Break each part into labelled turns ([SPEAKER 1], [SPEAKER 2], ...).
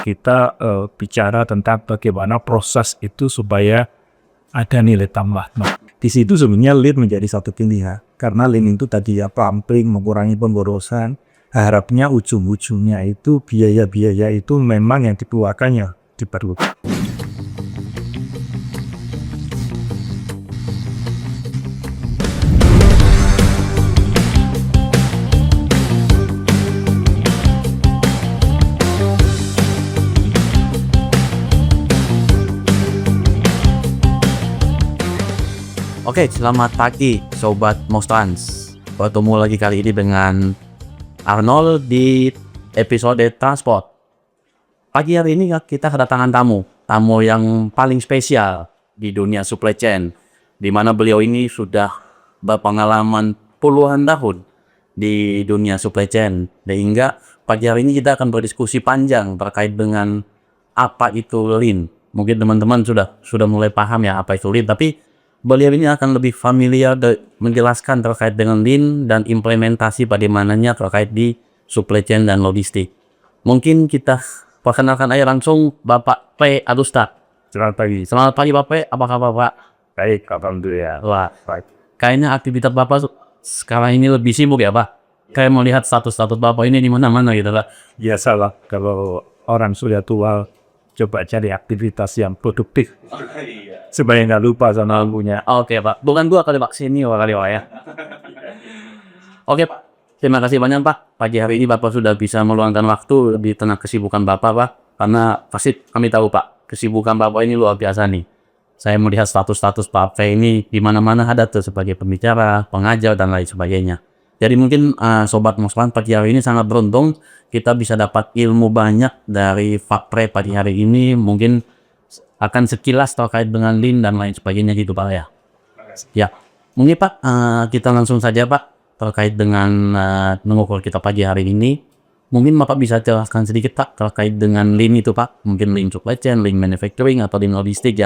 [SPEAKER 1] kita bicara tentang bagaimana proses itu supaya ada nilai tambah. Nah, di situ sebenarnya lean menjadi satu pilihan. Karena lean itu tadi ya pumping, mengurangi pemborosan. Harapnya ujung-ujungnya itu biaya-biaya itu memang yang dikeluarkannya diperlukan.
[SPEAKER 2] Oke, selamat pagi Sobat Mostrans. Bertemu lagi kali ini dengan Arnold di episode Transport. Pagi hari ini kita kedatangan tamu yang paling spesial di dunia supply chain, di mana beliau ini sudah berpengalaman puluhan tahun di dunia supply chain. Sehingga pagi hari ini kita akan berdiskusi panjang terkait dengan apa itu lean. Mungkin teman-teman sudah mulai paham ya apa itu lean, tapi beliau ini akan lebih familiar menjelaskan terkait dengan lean dan implementasi bagaimananya terkait di supply chain dan logistik. Mungkin kita perkenalkan aja langsung Bapak P. Adusta.
[SPEAKER 1] Selamat pagi.
[SPEAKER 2] Selamat pagi Bapak P. Apa kabar Pak?
[SPEAKER 1] Baik, alhamdulillah.
[SPEAKER 2] Wah,
[SPEAKER 1] Baik.
[SPEAKER 2] kayaknya aktivitas Bapak sekarang ini lebih sibuk ya Pak? Kayak mau lihat status Bapak ini di mana-mana gitu Pak.
[SPEAKER 1] Biasalah kalau orang sudah tua, coba cari aktivitas yang produktif. Supaya nggak lupa sama punya.
[SPEAKER 2] Oke Pak, bukan gua kali Pak, sini kali Pak ya. Oke Pak, terima kasih banyak Pak. Pagi hari ini Bapak sudah bisa meluangkan waktu di tengah kesibukan Bapak Pak. Karena pasti kami tahu Pak, kesibukan Bapak ini luar biasa nih. Saya melihat status-status Pak P ini di mana-mana ada tuh sebagai pembicara, pengajar dan lain sebagainya. Jadi mungkin Sobat Moslan pagi hari ini sangat beruntung kita bisa dapat ilmu banyak dari Pak P pagi hari ini. Mungkin akan sekilas terkait dengan lean dan lain sebagainya gitu Pak ya. Ya, mungkin Pak kita langsung saja Pak terkait dengan mengukur kita pagi hari ini. Mungkin Bapak bisa jelaskan sedikit Pak terkait dengan lean itu Pak. Mungkin lean supply chain, lean manufacturing atau lean logistik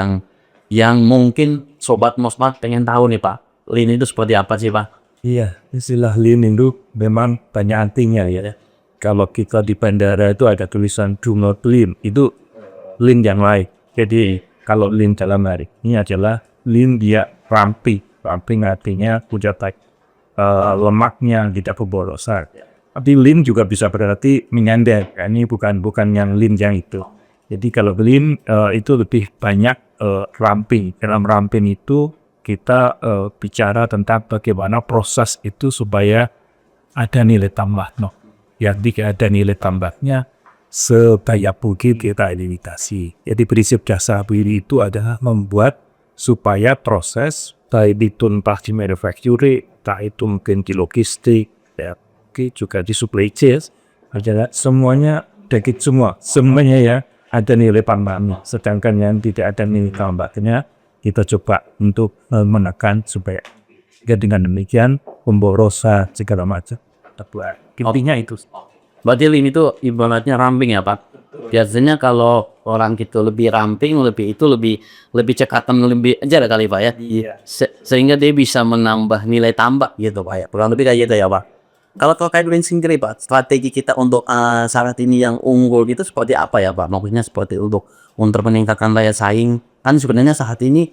[SPEAKER 2] yang mungkin Sobat Mosman pengen tahu nih Pak. Lean itu seperti apa sih Pak?
[SPEAKER 1] Iya, istilah lean itu memang banyak artinya ya. Kalau kita di bandara itu ada tulisan do not lean, itu lean yang lain. Jadi kalau lean dalam hari ini adalah lean dia ramping artinya punya lemaknya tidak pemborosan. Tapi lean juga bisa berarti menyandar. Ini bukan yang lean yang itu. Jadi kalau lean itu lebih banyak ramping. Dalam ramping itu kita bicara tentang bagaimana proses itu supaya ada nilai tambah. Ya, jika ada nilai tambahnya, sebanyak mungkin kita eliminasi. Jadi prinsip dasar BRI itu adalah membuat supaya proses baik itu entah di manufacturing, entah itu mungkin di logistik, ya, juga di supply chain, adalah semuanya dikit semuanya ya ada nilai tambahnya. Sedangkan yang tidak ada nilai tambahnya kita coba untuk menekan supaya dengan demikian pemborosan segala macam. Intinya itu.
[SPEAKER 2] Berarti lean itu ibaratnya ramping ya Pak. Biasanya kalau orang gitu lebih ramping, lebih cekatan, lebih ajar kali Pak ya.
[SPEAKER 1] Iya.
[SPEAKER 2] Sehingga dia bisa menambah nilai tambah gitu Pak ya. Kurang lebih kayak gitu ya Pak. Kalau terkait lean sendiri Pak, strategi kita untuk saat ini yang unggul gitu seperti apa ya Pak? Maksudnya seperti untuk meningkatkan daya saing. Kan sebenarnya saat ini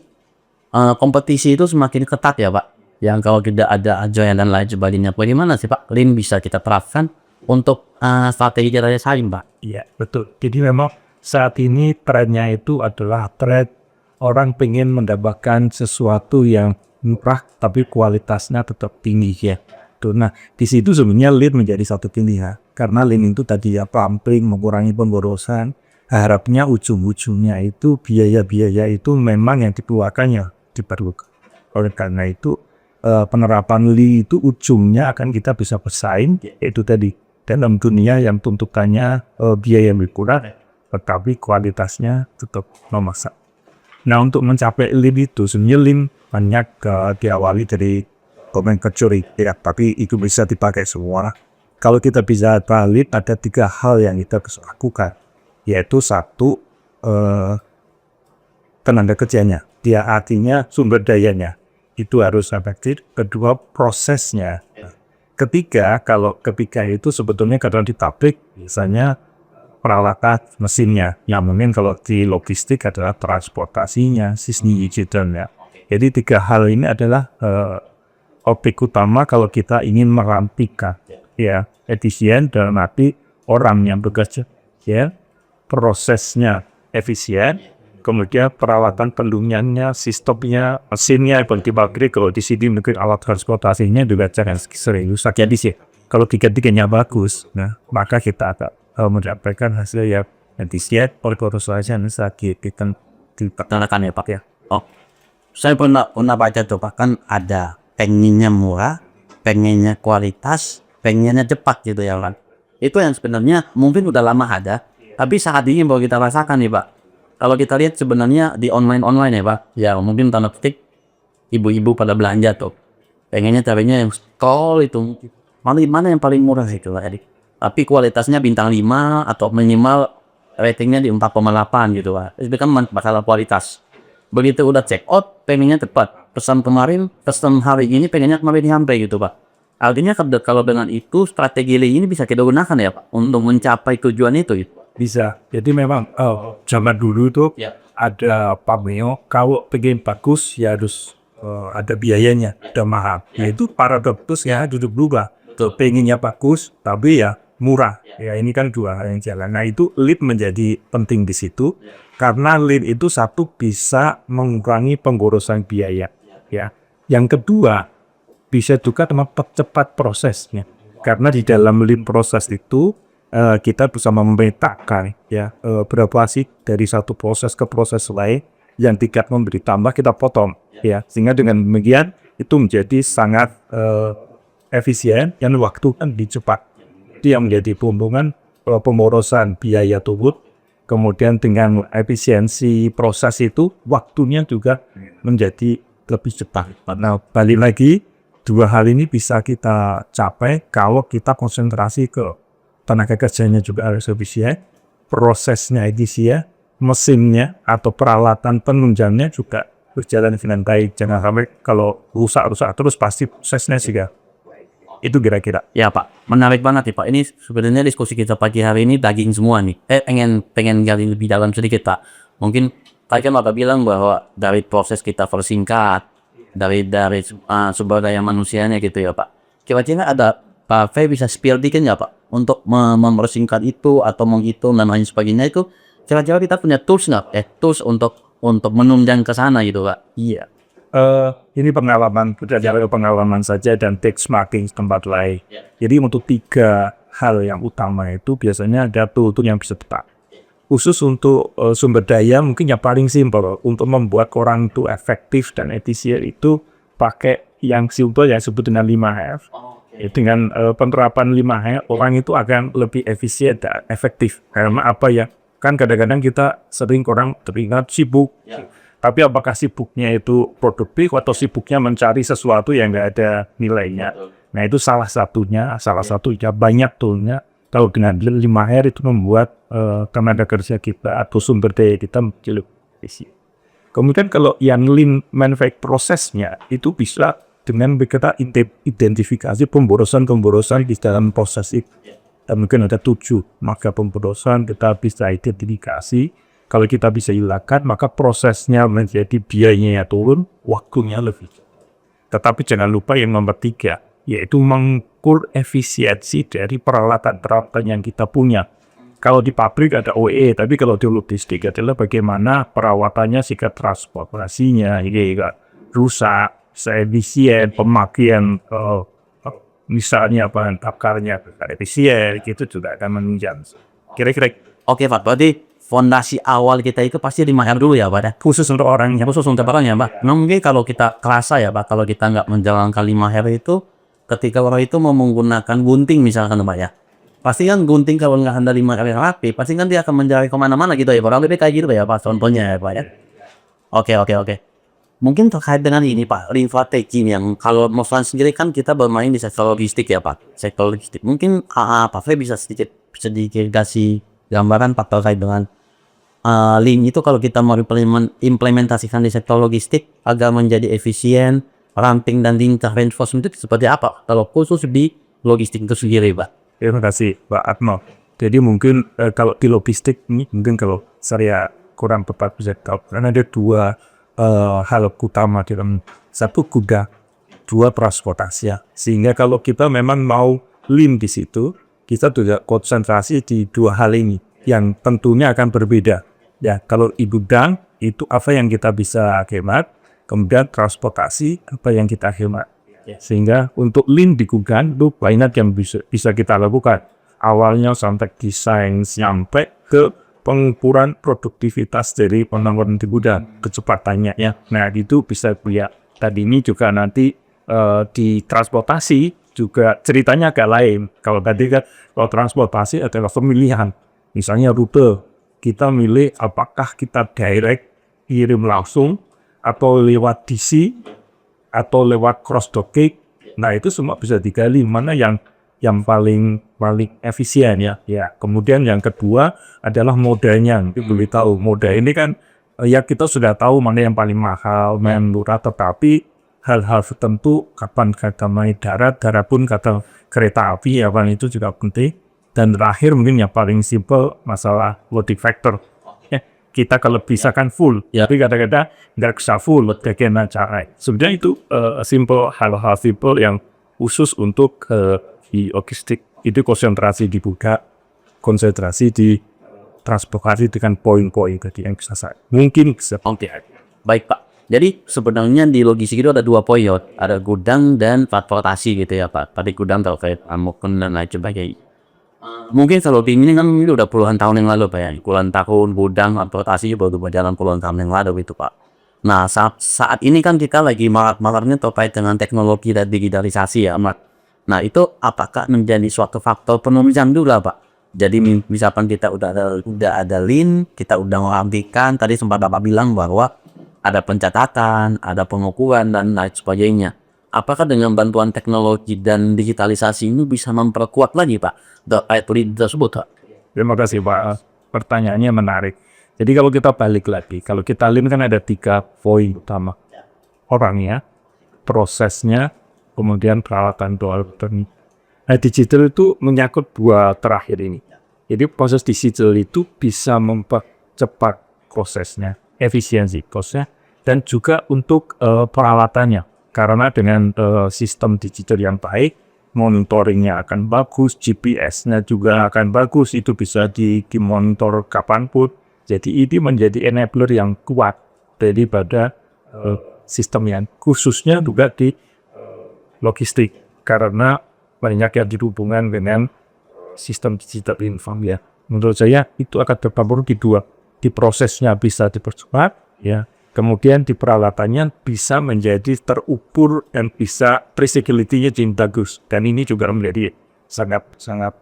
[SPEAKER 2] kompetisi itu semakin ketat ya Pak. Yang kalau tidak ada agile dan lain sebagainya. Bagaimana sih Pak lean bisa kita terapkan untuk strategi daya saing Pak?
[SPEAKER 1] Iya, betul. Jadi memang saat ini trennya itu adalah tren orang pengen mendapatkan sesuatu yang murah tapi kualitasnya tetap tinggi ya. Nah, di situ sebenarnya lean menjadi satu pilihan. Karena lean itu tadi ya pumping, mengurangi pemborosan. Harapnya ujung-ujungnya itu biaya-biaya itu memang yang dikeluarkannya diperlukan. Oleh karena itu penerapan lean itu ujungnya akan kita bisa bersaing, yaitu tadi dalam dunia yang tuntutannya biaya yang berkurang, tetapi kualitasnya tetap nomor satu. Nah, untuk mencapai lean itu sebenarnya lean banyak diawali dari nomenklatur ya, tapi itu bisa dipakai semua. Kalau kita bisa lean, ada 3 hal yang kita bisa lakukan, yaitu satu tenaga kerjanya, dia artinya sumber dayanya itu harus efektif. Kedua, prosesnya. Ketiga, kalau ketiga itu sebetulnya kadang di pabrik, misalnya peralatan mesinnya. Yang mungkin kalau di logistik adalah transportasinya, sistem digitalnya. Jadi 3 hal ini adalah objek utama kalau kita ingin merampingkan ya efisien dalam arti orang yang bekerja ya prosesnya efisien, kemudian peralatan pendungannya, sistemnya, mesinnya, seperti pabrik, kalau di sini mungkin alat transportasinya juga jangan serius. Jadi sih, kalau tiga-tiganya bagus, nah maka kita akan mendapatkan hasil yang efisien, perusahaan sakit kita
[SPEAKER 2] Pertanakan ya Pak ya. Oh, saya pernah baca tuh Pak, kan ada pengennya murah, pengennya kualitas, pengennya cepat gitu ya kan. Itu yang sebenarnya mungkin udah lama ada, tapi saat ini baru kita rasakan nih Pak. Kalau kita lihat sebenarnya di online ya Pak, ya mungkin tanda petik ibu-ibu pada belanja tuh, pengennya carinya yang stall itu, mana yang paling murah itu Pak. Jadi, tapi kualitasnya bintang 5 atau minimal ratingnya di 4,8 gitu Pak. Itu kan masalah kualitas. Begitu udah check out, pengennya cepat. Pesan kemarin, pesan hari ini pengennya kemarin sampai gitu Pak. Artinya kalau dengan itu strategi ini bisa kita gunakan ya Pak untuk mencapai tujuan itu.
[SPEAKER 1] bisa. Jadi memang zaman dulu tuh ada pameo, kalau pengen bagus ya harus ada biayanya, ada mahal. Nah itu paradoks ya duduk berubah. Pengennya bagus tapi ya murah. Ya ini kan 2 hal yang jalan. Nah itu lead menjadi penting di situ karena lead itu satu bisa mengurangi pemborosan biaya. Ya. Yang kedua bisa juga mempercepat prosesnya karena di dalam lead proses itu kita bisa memetakan ya berapa sih dari satu proses ke proses lain yang tingkat memberi tambah kita potong ya sehingga dengan demikian itu menjadi sangat efisien dan waktu kan dicepat. Itu yang menjadi hubungan pemborosan biaya turun, kemudian dengan efisiensi proses itu waktunya juga menjadi lebih cepat. Nah balik lagi 2 hal ini bisa kita capai kalau kita konsentrasi ke tenaga kerjanya juga harus efisien, prosesnya efisien, mesinnya atau peralatan penunjangnya juga berjalan dengan baik. Jangan sampai kalau rusak terus pasti prosesnya juga. Itu kira-kira.
[SPEAKER 2] Ya Pak, menarik banget nih Pak. Ini sebenarnya diskusi kita pagi hari ini daging semua nih. Pengen gali lebih dalam sedikit Pak. Mungkin Pak kan Bapak bilang bahwa dari proses kita persingkat, dari sumber daya manusianya gitu ya Pak. Kira-kira ada Pak Fe bisa spill dikit nggak Pak untuk mempersingkat itu atau menghitung dan lain sebagainya itu? Kira-kira kita punya tools nggak? Tools untuk menunjang ke sana gitu Pak? Iya.
[SPEAKER 1] Ini pengalaman saja dan text marking tempat lain. Jadi untuk 3 hal yang utama itu biasanya ada tool yang bisa tepat. Khusus untuk sumber daya mungkin yang paling simpel untuk membuat orang itu efektif dan efisien itu pakai yang simpel yang disebut dengan 5F. Dengan penerapan 5F orang itu akan lebih efisien dan efektif. Karena apa ya? Kan kadang-kadang kita sering orang teringat sibuk. Tapi apakah sibuknya itu produktif atau sibuknya mencari sesuatu yang nggak ada nilainya? Nah itu salah satunya banyak toolnya. Kalau dengan 5R itu membuat tenaga kerja kita atau sumber daya kita menjadi lebih efisien. Kemudian kalau yang lean manufacturing prosesnya itu bisa dengan kita identifikasi pemborosan di dalam proses itu. Dan mungkin ada 7 maka pemborosan kita bisa identifikasi. Kalau kita bisa hilangkan, maka prosesnya menjadi biayanya turun, waktunya lebih. Tetapi jangan lupa yang nomor 3, yaitu mengukur efisiensi dari peralatan-peralatan yang kita punya. Kalau di pabrik ada OE, tapi kalau di logistik adalah bagaimana perawatannya, sikap transportasinya, rusak, seefisien, pemakaian, misalnya bahan bakarnya efisien, gitu juga akan menunjang. Kira-kira.
[SPEAKER 2] Oke Pak, berarti fondasi awal kita itu pasti 5R dulu ya Pak ya?
[SPEAKER 1] Khusus untuk orangnya.
[SPEAKER 2] Khusus untuk orang ya Pak. Nah, mungkin kalau kita kerasa ya Pak, kalau kita nggak menjalankan 5R itu, ketika orang itu mau menggunakan gunting misalkan Pak ya, pasti kan gunting kalau nggak ada 5R yang rapi, pasti kan dia akan mencari kemana-mana gitu ya Pak. Lebih kayak gitu ya Pak, contohnya ya Pak ya. Oke. Mungkin terkait dengan ini Pak, Riva Tekin yang kalau Moflan sendiri kan kita bermain di sektor logistik ya Pak. Sektor logistik. Mungkin Pak Fe bisa sedikit kasih gambaran Pak terkait dengan Lean itu kalau kita mau implementasikan di sektor logistik agar menjadi efisien, ramping dan lincah reinforcement itu seperti apa kalau khusus di logistik itu sendiri Pak?
[SPEAKER 1] Terima kasih Pak Atmo. Jadi mungkin kalau di logistik ini, mungkin kalau saya kurang tepat bisa tahu, karena ada dua hal utama dalam satu gudang, dua transportasi ya. Sehingga kalau kita memang mau lean di situ, kita juga konsentrasi di dua hal ini yang tentunya akan berbeda. Ya, kalau di gudang itu apa yang kita bisa hemat, kemudian transportasi apa yang kita hemat. Sehingga untuk lean di gudang itu banyak yang bisa kita lakukan. Awalnya sampai desain sampai ke pengukuran produktivitas dari penangguhan di gudang, kecepatannya ya. Nah, itu bisa lihat. Tadi ini juga nanti di transportasi juga ceritanya agak lain. Kalau tadi kan kalau transportasi adalah pemilihan. Misalnya rute, kita milih apakah kita direct kirim langsung atau lewat DC atau lewat cross docking. Nah, itu semua bisa digali mana yang paling efisien ya. Ya, kemudian yang kedua adalah modanya. Kita boleh tahu moda ini kan ya kita sudah tahu mana yang paling mahal, mana yang murah, tetapi hal-hal tertentu kapan kata main darat pun kata kereta api ya kan itu juga penting. Dan terakhir mungkin yang paling simple masalah loading factor. Ya, kita kalau bisa kan full, tapi kadang-kadang nggak bisa full, bagaimana cara. Sebenarnya itu simple, hal-hal simple yang khusus untuk di logistik itu konsentrasi dibuka, konsentrasi di transportasi dengan poin-poin tadi yang saya mungkin bisa.
[SPEAKER 2] Baik Pak. Jadi sebenarnya di logistik itu ada dua poin, ada gudang dan transportasi gitu ya Pak. Tadi gudang terkait amukan dan lain sebagainya. Mungkin kalau ini kan ini udah puluhan tahun yang lalu Pak ya. Puluhan tahun gudang transportasi baru berjalan puluhan tahun yang lalu itu Pak. Nah saat ini kan kita lagi marak-maraknya terkait dengan teknologi dan digitalisasi ya Pak. Nah itu apakah menjadi suatu faktor penunjang juga Pak? Jadi misalkan kita udah ada lean, kita udah merapikan, tadi sempat Bapak bilang bahwa ada pencatatan, ada pengukuran, dan lain sebagainya. Apakah dengan bantuan teknologi dan digitalisasi ini bisa memperkuat lagi Pak terkait lean tersebut Pak?
[SPEAKER 1] Terima kasih Pak, pertanyaannya menarik. Jadi kalau kita balik lagi, kalau kita lean kan ada 3 poin utama. Orangnya, prosesnya, kemudian peralatan doang. Nah, digital itu menyangkut 2 terakhir ini. Jadi proses digital itu bisa mempercepat prosesnya, efisiensi kosnya, dan juga untuk peralatannya. Karena dengan sistem digital yang baik, monitoringnya akan bagus, GPS-nya juga akan bagus, itu bisa dimonitor kapanpun. Jadi ini menjadi enabler yang kuat daripada sistem yang khususnya juga di logistik. Karena banyak yang dihubungkan dengan sistem digital inform ya. Menurut saya itu akan terpapar di 2. Di prosesnya bisa dipercepat ya. Kemudian di peralatannya bisa menjadi terukur dan bisa traceability-nya jadi bagus. Dan ini juga menjadi sangat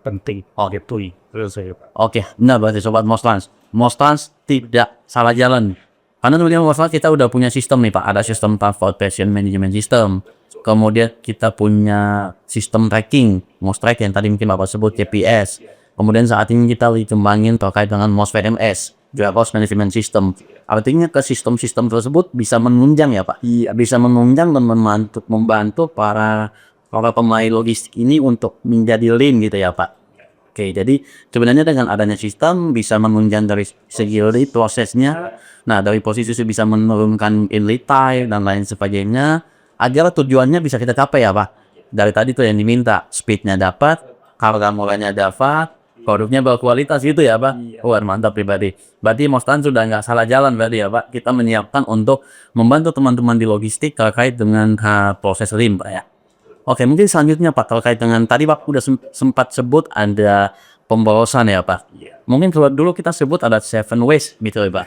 [SPEAKER 1] penting.
[SPEAKER 2] Oke, benar berarti Sobat Mostrans. Mostrans tidak salah jalan. Karena kemudian Mostrans kita udah punya sistem nih Pak. Ada sistem transportation management system. Kemudian kita punya sistem tracking, Mostrack yang tadi mungkin Bapak sebut GPS. Kemudian saat ini kita dikembangin terkait dengan MOS-VMS, Warehouse Management System. Artinya ke sistem-sistem tersebut bisa menunjang ya Pak? Iya, bisa menunjang dan membantu para pemain logistik ini untuk menjadi lean gitu ya Pak? Oke, jadi sebenarnya dengan adanya sistem bisa menunjang dari segi prosesnya. Nah, dari posisi itu bisa menurunkan in lead time dan lain sebagainya. Agar tujuannya bisa kita capai ya Pak. Dari tadi tuh yang diminta, speednya dapat, harga murahnya dapat, produknya berkualitas gitu ya Pak. Wah mantap pribadi. Berarti Mostrans sudah nggak salah jalan berarti ya Pak. Kita menyiapkan untuk membantu teman-teman di logistik terkait dengan proses lean Pak ya. Oke, mungkin selanjutnya Pak terkait dengan tadi Pak udah sempat sebut ada pemborosan ya Pak. Mungkin kalau dulu kita sebut ada 7 ways gitu ya Pak.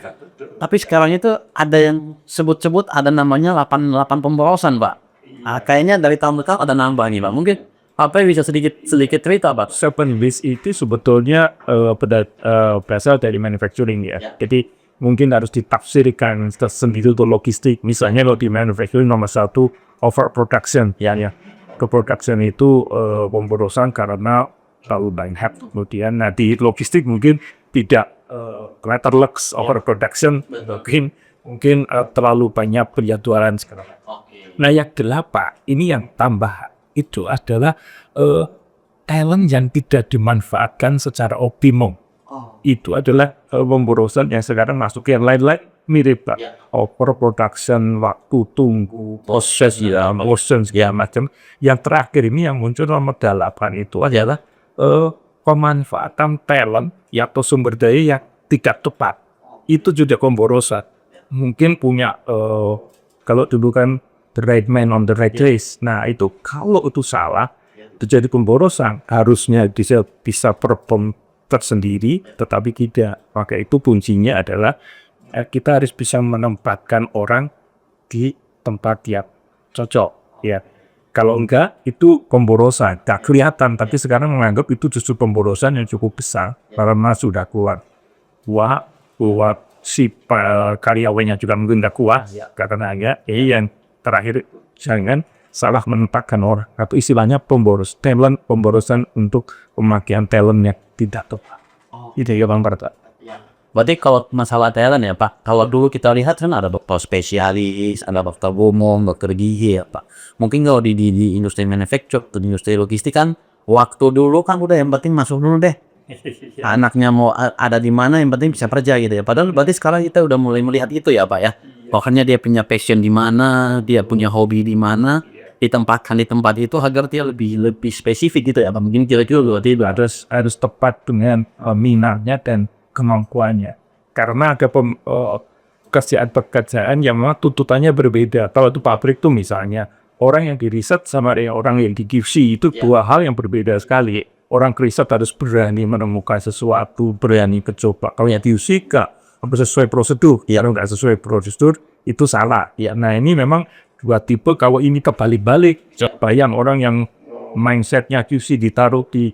[SPEAKER 2] Tapi sekarang itu ada yang sebut-sebut ada namanya 8 pemborosan Pak. Kayaknya dari tahun ke tahun ada nambah nih Pak. Mungkin apa bisa sedikit cerita Pak?
[SPEAKER 1] 7 ways itu sebetulnya berasal dari manufacturing ya. Jadi mungkin harus ditafsirkan sendiri untuk logistik. Misalnya kalau di manufacturing nomor 1 overproduction ya. Overproduction itu pemborosan karena terlalu banyak. Kemudian di logistik mungkin tidak letterless overproduction, mungkin terlalu banyak penjadwalan sekarang. Nah yang 8 ini yang tambah itu adalah talent yang tidak dimanfaatkan secara optimum. Itu adalah pemborosan yang sekarang masuk yang lain-lain mirip Pak. Overproduction, waktu tunggu, proses motion segala macam. Yang terakhir ini yang muncul nomor 8 itu adalah pemanfaatan talent atau sumber daya yang tidak tepat. Itu juga pemborosan. Mungkin punya kalau dulu kan the right man on the right place. Nah itu kalau itu salah terjadi pemborosan, harusnya bisa perform tersendiri, tetapi tidak. Maka itu kuncinya adalah kita harus bisa menempatkan orang di tempat yang cocok. Ya, kalau enggak itu pemborosan, tak kelihatan. Tapi sekarang menganggap itu justru pemborosan yang cukup besar karena sudah kuat si karyawannya juga mungkin tidak kuat karena yang terakhir jangan salah menempatkan orang atau istilahnya pemborosan untuk pemakaian talent yang tidak tepat. Itu ya Bang Parta.
[SPEAKER 2] Berarti kalau masalah talent ya Pak, kalau dulu kita lihat kan ada dokter spesialis, ada dokter umum, dokter gigi ya Pak. Mungkin kalau di industri manufacture, di industri logistik kan, waktu dulu kan udah yang penting masuk dulu deh. Anaknya mau ada di mana yang penting bisa kerja gitu ya. Padahal berarti sekarang kita udah mulai melihat itu ya Pak ya. Pokoknya dia punya passion di mana, dia punya hobi di mana, ditempatkan di tempat itu agar dia lebih spesifik gitu ya Pak. Mungkin kira-kira berarti itu
[SPEAKER 1] harus tepat dengan minatnya dan kemampuannya. Karena ada pekerjaan yang memang tuntutannya berbeda. Kalau itu pabrik tuh misalnya orang yang di riset sama orang yang di QC itu dua hal yang berbeda sekali. Orang riset harus berani menemukan sesuatu, berani kecoba. Kalau yang di QC sesuai prosedur, kalau nggak sesuai prosedur itu salah. Nah ini memang dua tipe. Kalau ini kebalik-balik, bayang orang yang mindsetnya QC ditaruh di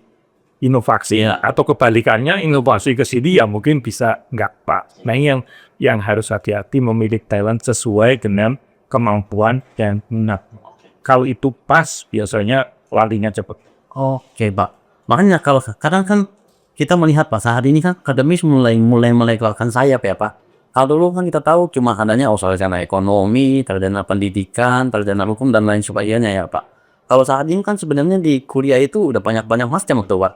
[SPEAKER 1] inovasi atau kebalikannya inovasi ke sini ya mungkin bisa nggak Pak. Nah yang harus hati-hati memilih talent sesuai dengan kemampuan dan minat. Kalau itu pas biasanya larinya cepat.
[SPEAKER 2] Oke Pak. Makanya kalau sekarang kan kita melihat Pak, saat ini kan akademis mulai keluarkan sayap ya Pak. Kalau dulu kan kita tahu cuma adanya sarjana ekonomi, sarjana pendidikan, sarjana hukum dan lain sebagainya ya Pak. Kalau saat ini kan sebenarnya di kuliah itu udah banyak macam tuh Pak.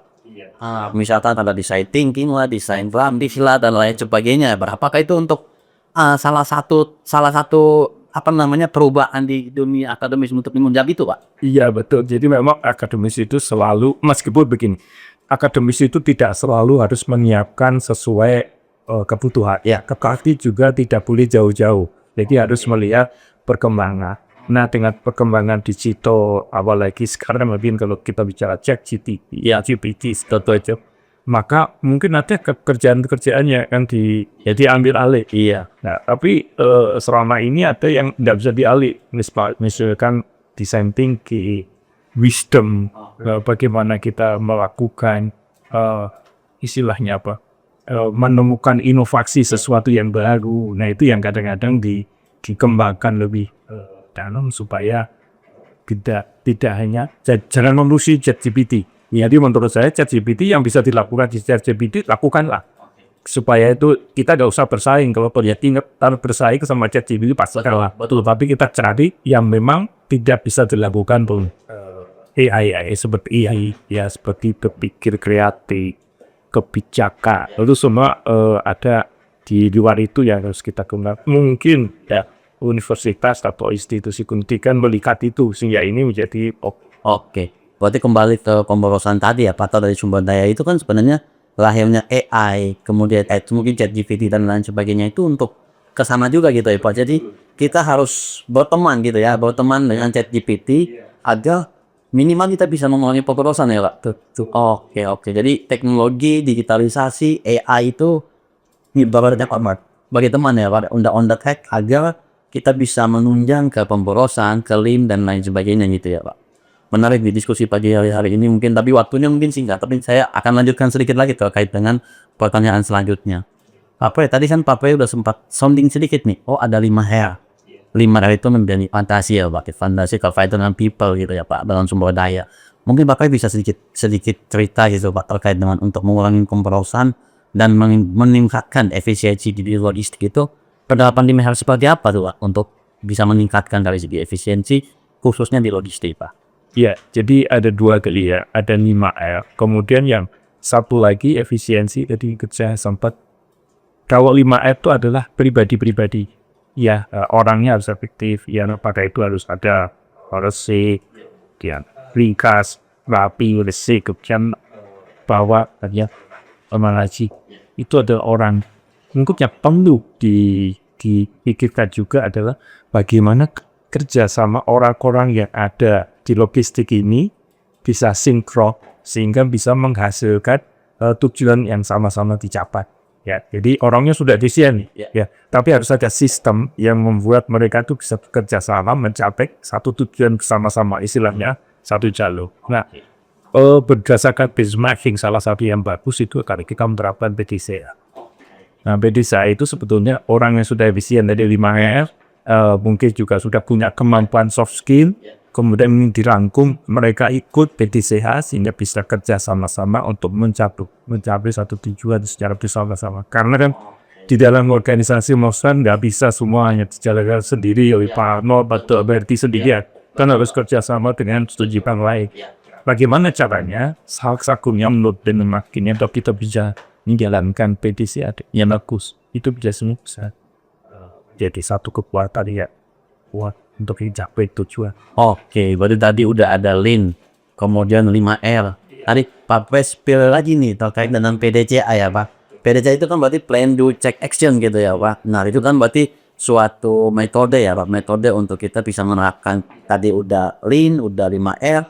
[SPEAKER 2] Misalkan ada design thinking lah, desain grafis lah dan lain sebagainya. Berapakah itu untuk salah satu perubahan di dunia akademis untuk menjawab itu Pak?
[SPEAKER 1] Iya betul. Jadi memang akademis itu selalu, meskipun begini, akademis itu tidak selalu harus menyiapkan sesuai kebutuhan. Tetapi juga tidak boleh jauh-jauh. Jadi harus melihat perkembangan. Nah dengan perkembangan digital, apalagi sekarang mungkin kalau kita bicara ChatGPT, GPT, maka mungkin ada kerjaan-kerjaan yang akan diambil alih. Nah tapi selama ini ada yang tidak bisa dialih. Misalkan design thinking, wisdom, bagaimana kita melakukan istilahnya menemukan inovasi sesuatu yang baru. Nah itu yang kadang-kadang dikembangkan lebih dalam supaya tidak hanya jangan memusuhi ChatGPT. Jadi menurut saya ChatGPT yang bisa dilakukan di ChatGPT lakukanlah supaya itu kita nggak usah bersaing. Kalau bersaing sama ChatGPT pasti kalah. Betul. Tapi kita cari yang memang tidak bisa dilakukan pun AI seperti AI ya, seperti berpikir kreatif, kebijakan. Lalu semua ada di luar itu yang harus kita gunakan. Mungkin ya universitas atau institusi pendidikan melihat itu sehingga ini menjadi
[SPEAKER 2] Oke. Berarti kembali ke pemborosan tadi ya Pak, dari sumber daya itu kan sebenarnya lahirnya AI, kemudian mungkin ChatGPT dan lain sebagainya itu untuk kesana juga gitu ya Pak. Jadi kita harus berteman gitu ya, berteman dengan ChatGPT agar minimal kita bisa mengurangi pemborosan ya Pak. Oke. Jadi teknologi, digitalisasi, AI itu ibaratnya bagi teman ya Pak, on the track agar kita bisa menunjang ke pemborosan, ke LIM dan lain sebagainya gitu ya Pak. Menarik di diskusi pagi hari ini mungkin, tapi waktunya mungkin singkat. Tapi saya akan lanjutkan sedikit lagi terkait dengan pertanyaan selanjutnya. Pak Pre, tadi kan Pak Pre udah sempat sounding sedikit nih. Ada 5 R. 5 R itu menjadi fantasi ya Pak. Fantasi ke fight dengan people gitu ya Pak, dalam sumber daya. Mungkin Pak Pre bisa sedikit cerita gitu Pak terkait dengan untuk mengurangi pemborosan dan meningkatkan efisiensi di logistik itu. Penerapan 5 R seperti apa tuh Pak untuk bisa meningkatkan dari segi efisiensi khususnya di logistik Pak?
[SPEAKER 1] Ya, jadi ada dua kali ya, ada 5R. Kemudian yang satu lagi efisiensi, tadi saya sempat. Kalau 5R itu adalah pribadi-pribadi. Ya, orangnya harus efektif. Ya, pada itu harus ada resik, ya, ringkas, rapi, resik, kemudian bawa, ya, lagi. Itu ada orang. Mungkin yang perlu dipikirkan juga adalah bagaimana kerja sama orang-orang yang ada di logistik ini bisa sinkron sehingga bisa menghasilkan tujuan yang sama-sama dicapai. Ya, jadi orangnya sudah desain, ya, tapi harus ada sistem yang membuat mereka itu bisa bekerja sama mencapai satu tujuan bersama-sama, istilahnya satu jalur. Nah, berdasarkan benchmarking salah satu yang bagus itu karena kita menerapkan PDCA. Nah, PDCA itu sebetulnya orang yang sudah efisien dari 5R, mungkin juga sudah punya kemampuan soft skill, kemudian ini dirangkum, mereka ikut PDCA sehingga bisa kerja sama-sama untuk mencapai satu tujuan secara bersama-sama. Karena kan di dalam organisasi Mostan nggak bisa semua hanya dijalankan sendiri oleh Pak Arno atau berarti sendirian. Kan harus kerja sama dengan studi yang lain. Bagaimana caranya sakunya menurut benchmarkingnya tapi kita bisa menjalankan PDCA yang bagus. Itu bisa semua bisa jadi satu kekuatan ya kuat untuk mencapai tujuan.
[SPEAKER 2] Oke, berarti tadi udah ada Lean, kemudian 5R. Tadi Pak Pres spill lagi nih terkait dengan PDCA ya Pak. PDCA itu kan berarti Plan, Do, Check, Action gitu ya Pak. Nah itu kan berarti suatu metode ya Pak, metode untuk kita bisa menerapkan. Tadi udah Lean, udah 5R,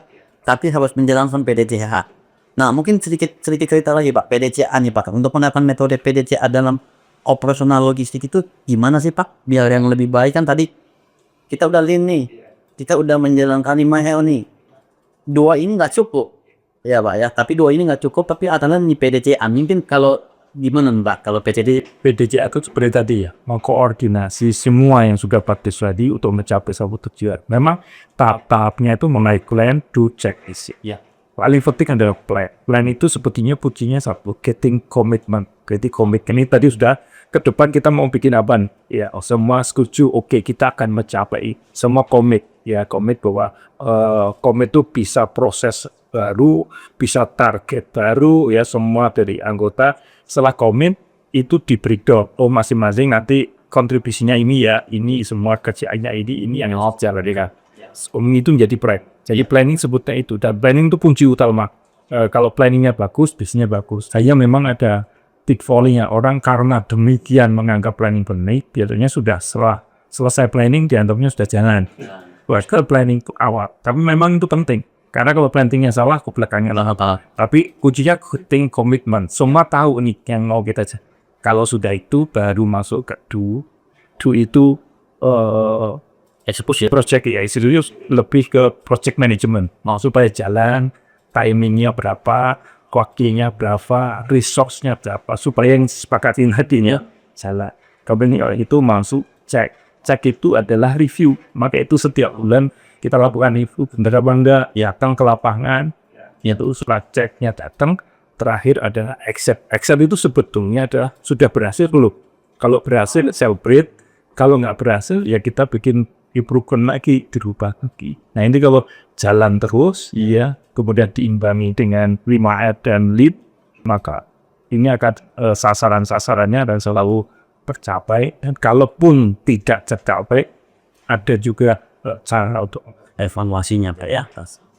[SPEAKER 2] tapi harus menjalankan PDCA. Nah mungkin sedikit cerita lagi Pak, PDCA nih Pak. Untuk menerapkan metode PDCA dalam operasional logistik itu gimana sih Pak? Biar yang lebih baik kan tadi kita udah Lean nih, kita udah menjalankan 5R nih. 2 ini nggak cukup, ya Pak ya. Tapi 2 ini nggak cukup, tapi adalah nih PDCA. Mungkin kalau gimana Pak, kalau
[SPEAKER 1] PDCA itu seperti tadi ya, mengkoordinasi semua yang sudah praktis tadi untuk mencapai satu tujuan. Memang tahap-tahapnya itu mulai plan, do, check, isi. Ya. Paling penting adalah plan. Plan itu sepertinya kuncinya satu, getting commitment. Jadi komitmen ini tadi sudah ke depan kita mau bikin apa? Ya, semua setuju. Oke, kita akan mencapai. Semua komit. Ya, komit bahwa komit itu bisa proses baru, bisa target baru. Ya, semua dari anggota setelah komit itu di breakdown. Oh, masing-masing nanti kontribusinya ini ya, ini semua kerjaannya ini yang harus jalan kan. Itu menjadi plan. Jadi planning sebutnya itu. Dan planning itu kunci utama. Kalau planningnya bagus, bisnisnya bagus. Saya memang ada pitfall-nya orang karena demikian menganggap planning benar, biasanya sudah selesai planning dianggapnya sudah jalan. Padahal planning itu awal, tapi memang itu penting. Karena kalau planningnya salah, ke belakangnya lah. Tapi kuncinya getting commitment. Semua tahu nih yang mau kita. Kalau sudah itu baru masuk ke do. Do itu
[SPEAKER 2] eksekusi
[SPEAKER 1] project ya, serius lebih ke project management. Mau supaya jalan, timingnya berapa, waktunya berapa, resource-nya berapa, supaya yang disepakatin hatinya salah. Kemudian itu masuk cek. Cek itu adalah review. Maka itu setiap bulan kita lakukan review, benar apa enggak, ya datang ke lapangan, itu setelah ceknya datang, terakhir adalah accept. Accept itu sebetulnya adalah sudah berhasil belum. Kalau berhasil, celebrate. Kalau nggak berhasil, ya kita bikin improvement lagi, dirubah lagi. Nah ini kalau jalan terus, ya kemudian diimbangi dengan 5R dan lead, maka ini akan sasaran-sasarannya dan selalu tercapai. Dan kalaupun tidak tercapai, ada juga cara untuk
[SPEAKER 2] evaluasinya Pak ya.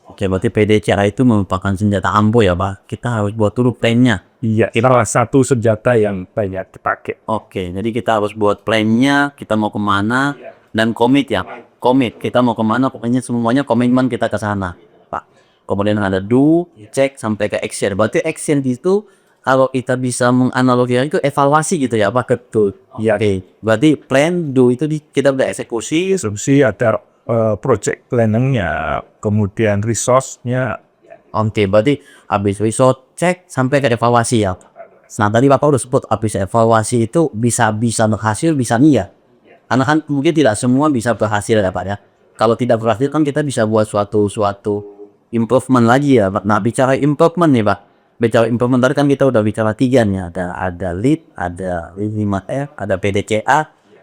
[SPEAKER 2] Oke, berarti PDCA itu merupakan senjata ampuh ya Pak. Kita harus buat dulu plan-nya.
[SPEAKER 1] Iya, salah satu senjata yang banyak dipakai.
[SPEAKER 2] Oke, jadi kita harus buat plan-nya, kita mau kemana, dan komit ya. Komit, kita mau kemana, pokoknya semuanya komitmen kita ke sana Pak. Kemudian ada do, check, sampai ke action. Berarti action itu kalau kita bisa menganalogikan itu evaluasi gitu ya Pak.
[SPEAKER 1] Betul.
[SPEAKER 2] Iya. Oke, berarti plan, do itu kita udah eksekusi.
[SPEAKER 1] Ada project planning-nya, kemudian resource-nya.
[SPEAKER 2] Oke, berarti habis resource cek sampai ke evaluasi ya. Nah tadi Bapak udah sebut habis evaluasi itu bisa berhasil, bisa iya. Karena kan mungkin tidak semua bisa berhasil ya Pak ya. Kalau tidak berhasil kan kita bisa buat suatu improvement lagi ya Pak. Nah bicara improvement nih Pak. Bicara improvement tadi kan kita udah bicara 3 nih. Ada lead, ada 5R, ada PDCA.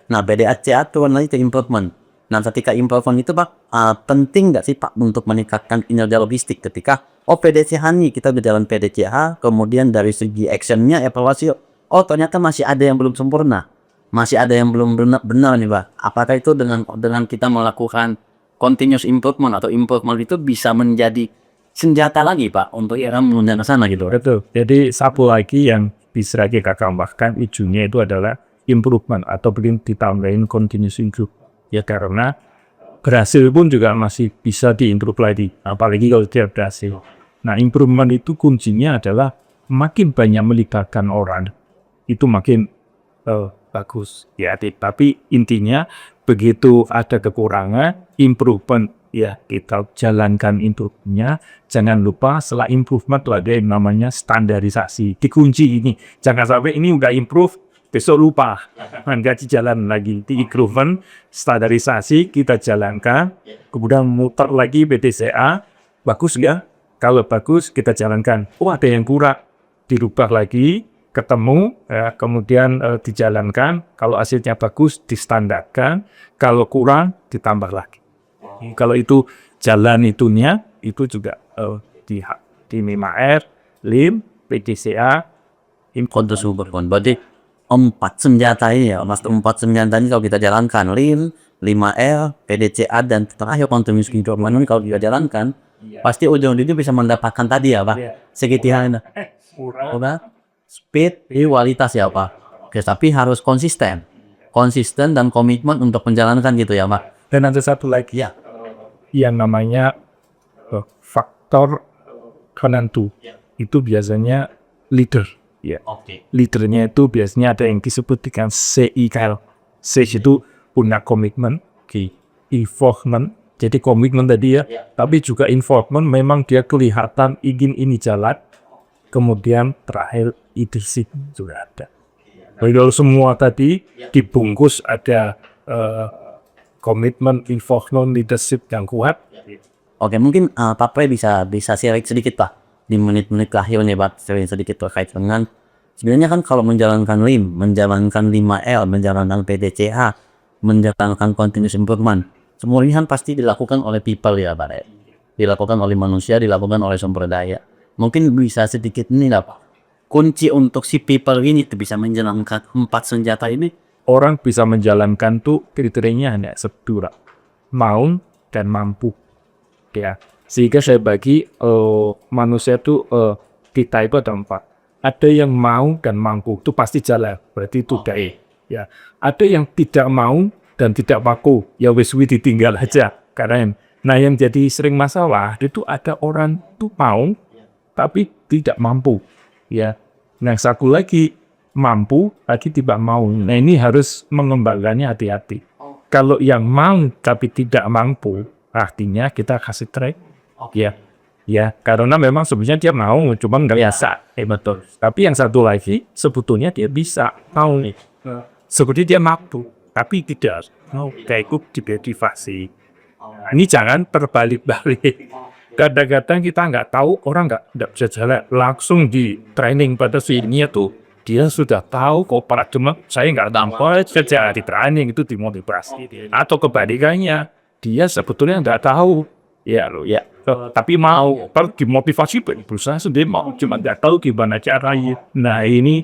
[SPEAKER 2] Nah PDCA turun lagi ke improvement. Nah, ketika improvement itu Pak, penting nggak sih Pak untuk meningkatkan kinerja logistik ketika PDCH nih, kita berjalan PDCH, kemudian dari segi actionnya evaluasi, oh ternyata masih ada yang belum sempurna, masih ada yang belum benar nih Pak. Apakah itu dengan kita melakukan continuous improvement atau improvement itu bisa menjadi senjata lagi Pak untuk era menuju ke sana gitu?
[SPEAKER 1] Betul. Jadi satu lagi yang bisa kita tambahkan ujungnya itu adalah improvement atau mungkin ditambahin continuous improve. Ya karena berhasil pun juga masih bisa diimprove lagi, apalagi kalau dia berhasil. Nah, improvement itu kuncinya adalah makin banyak melibatkan orang, itu makin bagus. Ya, tapi intinya begitu ada kekurangan, improvement ya kita jalankan improve-nya. Jangan lupa setelah improvement itu ada yang namanya standarisasi. Dikunci ini, jangan sampai ini udah improve, besok lupa, nggak jalan lagi. Di improvement, standarisasi kita jalankan, kemudian muter lagi PDCA, bagus nggak? Kalau bagus kita jalankan. Oh ada yang kurang, dirubah lagi, ketemu, ya, kemudian dijalankan. Kalau hasilnya bagus, distandarkan. Kalau kurang, ditambah lagi. Kalau itu jalan itunya, itu juga di 5R, LIM, PDCA,
[SPEAKER 2] Kontus berarti 4 senjata ini ya, Mas. 4 senjata ini kalau kita jalankan, LIM, 5L, PDCA, dan terakhir continuous improvement kalau kita jalankan, pasti ujung-ujungnya bisa mendapatkan tadi ya Pak, segitiga speed, kualitas ya Pak. Oke, tapi harus konsisten dan komitmen untuk menjalankan gitu ya Pak.
[SPEAKER 1] dan ada satu lagi
[SPEAKER 2] Ya,
[SPEAKER 1] yang namanya faktor penentu. Itu biasanya leader. Ya.
[SPEAKER 2] oke.
[SPEAKER 1] Leadernya itu biasanya ada yang disebut dengan CIKL. C itu punya komitmen, involvement. Jadi komitmen tadi ya, tapi juga involvement, memang dia kelihatan ingin ini jalan. Kemudian terakhir leadership juga ada. Jadi kalau semua tadi dibungkus ada komitmen, involvement, leadership yang kuat.
[SPEAKER 2] Oke, mungkin Pak Pre bisa share sedikit Pak di menit-menit terakhir nih Pak, share sedikit terkait dengan sebenarnya kan kalau menjalankan LIM, menjalankan 5L, menjalankan PDCA, menjalankan continuous improvement, semua ini kan pasti dilakukan oleh people ya Pak, dilakukan oleh manusia, dilakukan oleh sumber daya. Mungkin bisa sedikit nih lah Pak, kunci untuk si people ini tuh bisa menjalankan 4 senjata ini.
[SPEAKER 1] Orang bisa menjalankan tuh kriterianya hanya dua, mau dan mampu. Ya, sehingga saya bagi manusia tuh kita itu ada 4. Ada yang mau dan mampu, itu pasti jalan, berarti itu dai. Ya, ada yang tidak mau dan tidak mampu, ya wis ditinggal aja. Karena yang jadi sering masalah itu ada orang tuh mau tapi tidak mampu. Ya, nah satu lagi mampu lagi tidak mau. Nah ini harus mengembangkannya hati-hati. Kalau yang mau tapi tidak mampu, artinya kita kasih track. Ya, karena memang sebenarnya dia mau, cuma nggak bisa. Betul. Tapi yang satu lagi, sebetulnya dia bisa, mau nih. Sebetulnya dia mampu, tapi tidak mau. Kayak itu dimotivasi. Nah, ini jangan terbalik-balik. Kadang-kadang kita nggak tahu, orang nggak bisa jalan. Langsung di training pada sininya tuh, dia sudah tahu kok paradigma saya nggak dapat kerja di training itu dimotivasi. Atau kebalikannya, dia sebetulnya nggak tahu. Tapi mau, kalau dimotivasi berusaha sendiri mau, cuma nggak tahu gimana caranya. Nah ini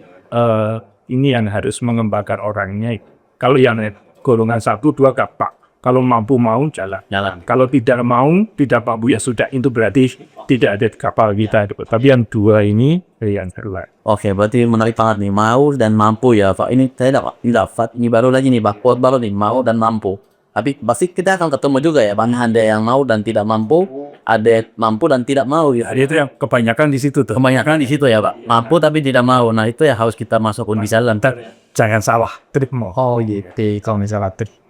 [SPEAKER 1] yang harus mengembangkan orangnya. Kalau yang golongan 1, 2 gampang. Kalau mampu mau jalan. Kalau tidak mau, tidak mampu ya sudah, itu berarti tidak ada di kapal kita. Tapi yang 2 ini yang terlalu.
[SPEAKER 2] Oke, berarti menarik banget nih, mau dan mampu ya Pak. Ini saya dapat, ini baru lagi nih Pak, quote baru nih, mau dan mampu. Tapi pasti kita akan ketemu juga ya, Bang. Ada yang mau dan tidak mampu, ada yang mampu dan tidak mau. Ya.
[SPEAKER 1] Itu yang kebanyakan di situ tuh.
[SPEAKER 2] Kebanyakan di situ ya, Pak. Mampu tapi tidak mau. Nah itu ya harus kita masukkan di dalam.
[SPEAKER 1] Jangan salah, trip mau.
[SPEAKER 2] Oh gitu. Kalau misalnya trip.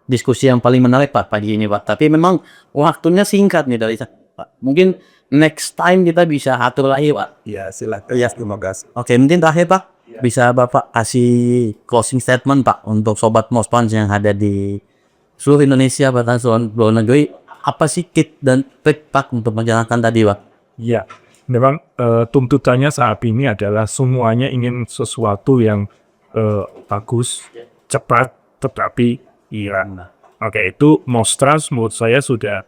[SPEAKER 2] Diskusi yang paling menarik Pak pagi ini Pak. Tapi memang waktunya singkat nih dari saya, Pak. Mungkin next time kita bisa atur lagi Pak.
[SPEAKER 1] Ya silakan. Ya terima kasih.
[SPEAKER 2] Oke, mungkin terakhir Pak, bisa Bapak kasih closing statement Pak untuk Sobat Mospans yang ada di seluruh Indonesia bahkan seluruh luar negeri, apa sih kit dan trik Pak untuk menjalankan tadi Pak?
[SPEAKER 1] Ya, memang tuntutannya saat ini adalah semuanya ingin sesuatu yang bagus, cepat, tetapi Oke, itu Mostrans menurut saya sudah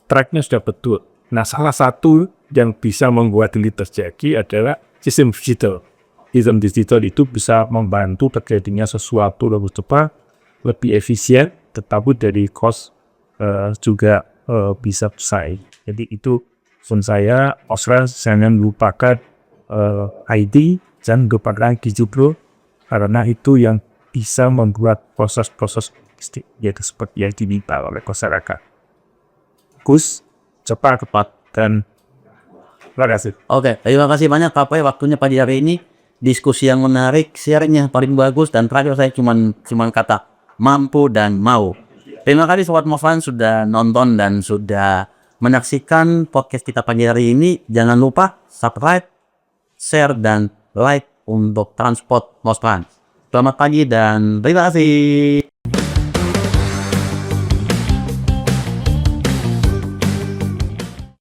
[SPEAKER 1] tracknya sudah betul. Nah, salah satu yang bisa membuat ini terjadi adalah sistem digital. Sistem digital itu bisa membantu terjadinya sesuatu lebih cepat, lebih efisien, tetapi dari cost juga bisa selesai. Jadi itu pun saya, Mostrans jangan lupakan ID, jangan lupakan digital, karena itu yang bisa membuat proses-proses yaitu seperti yang diminta oleh masyarakat. Bagus, cepat, dan terima kasih.
[SPEAKER 2] Oke, terima kasih banyak Pak Pai waktunya pagi hari ini. Diskusi yang menarik, sharingnya paling bagus, dan terakhir saya cuman kata mampu dan mau. Terima kasih Sobat Mofan sudah nonton dan sudah menyaksikan podcast kita pagi hari ini. Jangan lupa subscribe, share, dan like untuk Transport Mofan. Selamat pagi dan terima kasih.